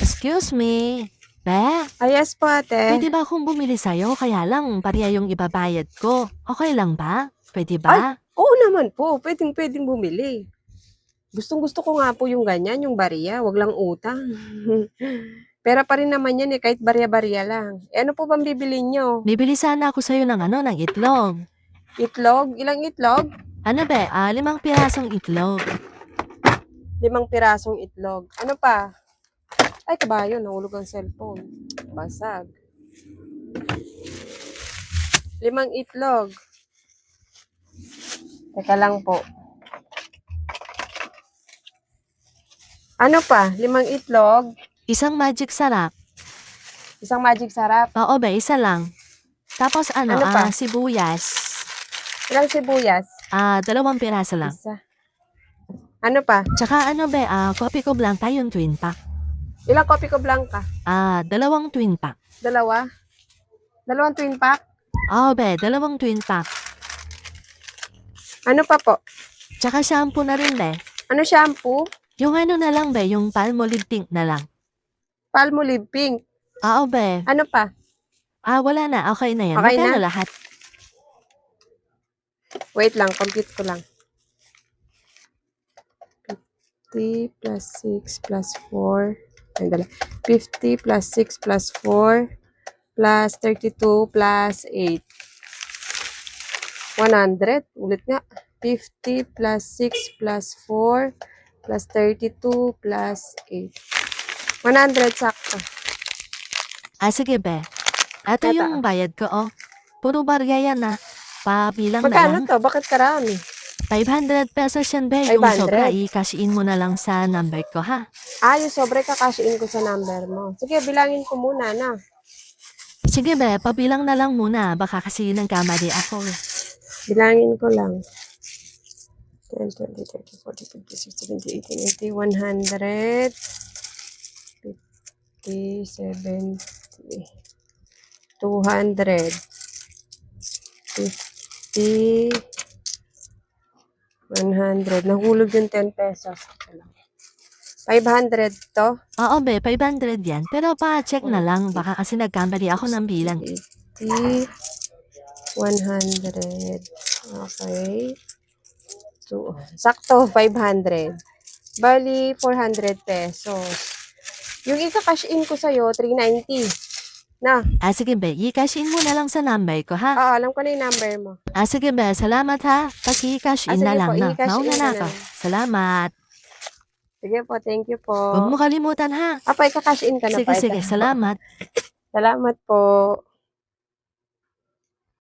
Excuse me. Be, Yes po, ate. pwede ba akong bumili sa'yo? Kaya lang, pareha yung ibabayad ko. Okay lang ba? Pwede Ay, ba? oo naman po. Pwedeng bumili. Gustong-gusto ko nga po yung ganyan, yung barya. Wag lang utang. Pera pa rin naman yan kahit barya-barya lang. Ano po bang bibili nyo? Bibili sana ako sa'yo ng itlog. Itlog? Ilang itlog? Ano be, 5 pirasong itlog. 5 pirasong itlog. Ano pa? Ay, kabayo, nahulog ang cellphone. Basag. 5 itlog. Teka lang po. Ano pa? 5 itlog. Isang magic sarap. Isang magic sarap. Oo be, isa lang. Tapos Ano pa? sibuyas. Ilang sibuyas? 2 piraso lang. Isa. Ano pa? Tsaka be, kopi ko blanca yung twin pack. Ilang kopi ko blanca? 2 twin pack. Dalawa? 2 twin pack? Oo be, 2 twin pack. Ano pa po? Tsaka shampoo na rin be. Ano shampoo? Yung na lang be, yung Palmolive pink na lang. Palmolive pink. Oo be. Ano pa? Wala na, okay na yan. Okay Magkano na? lahat? Wait lang, compute ko lang. 50 plus 6 plus 4. Ay, dala. 50 plus 6 plus 4 plus 32 plus 8. 100. Ulit nga. 50 plus 6 plus 4 plus 32 plus 8. 100 sakto. Sige be. Ito Eto. yung bayad ko, oh. Puro barya yan, Pabilang na Magkano lang. to? Bakit karami? 500 pesos yan, be. Yung 500? sobra, i-cash in mo na lang sa number ko, ha? Yung sobre kakasyain ko sa number mo. Sige, bilangin ko muna na. Sige, be. Pabilang na lang muna. Baka kasi nagkamali ako. Bilangin ko lang. 10, 20, 30, 40, 50, 60, 70, 80, 90, 100, 50, 70, 200, 50, 100. Nahulog yung 10 pesos. 500 to? Oo, be. 500 yan. Pero pa-check na lang. Baka kasi nagkamali ako ng bilang. 80, 100. Okay. Sakto, 500. Bali, 400 pesos. Yung ika-cash in ko sa'yo, 390. Na. Sige, be. I-cash in mo na lang sa number ko, ha? Alam ko na yung number mo. Sige, be. Salamat, ha? Pag-i-cash in na Sige lang, po, na. i-cash Mauna in na na ako. lang. Salamat. Sige po, thank you po. Huwag mo kalimutan, ha? Ika-cash in ka na Sige, pa. sige. Salamat. Salamat po.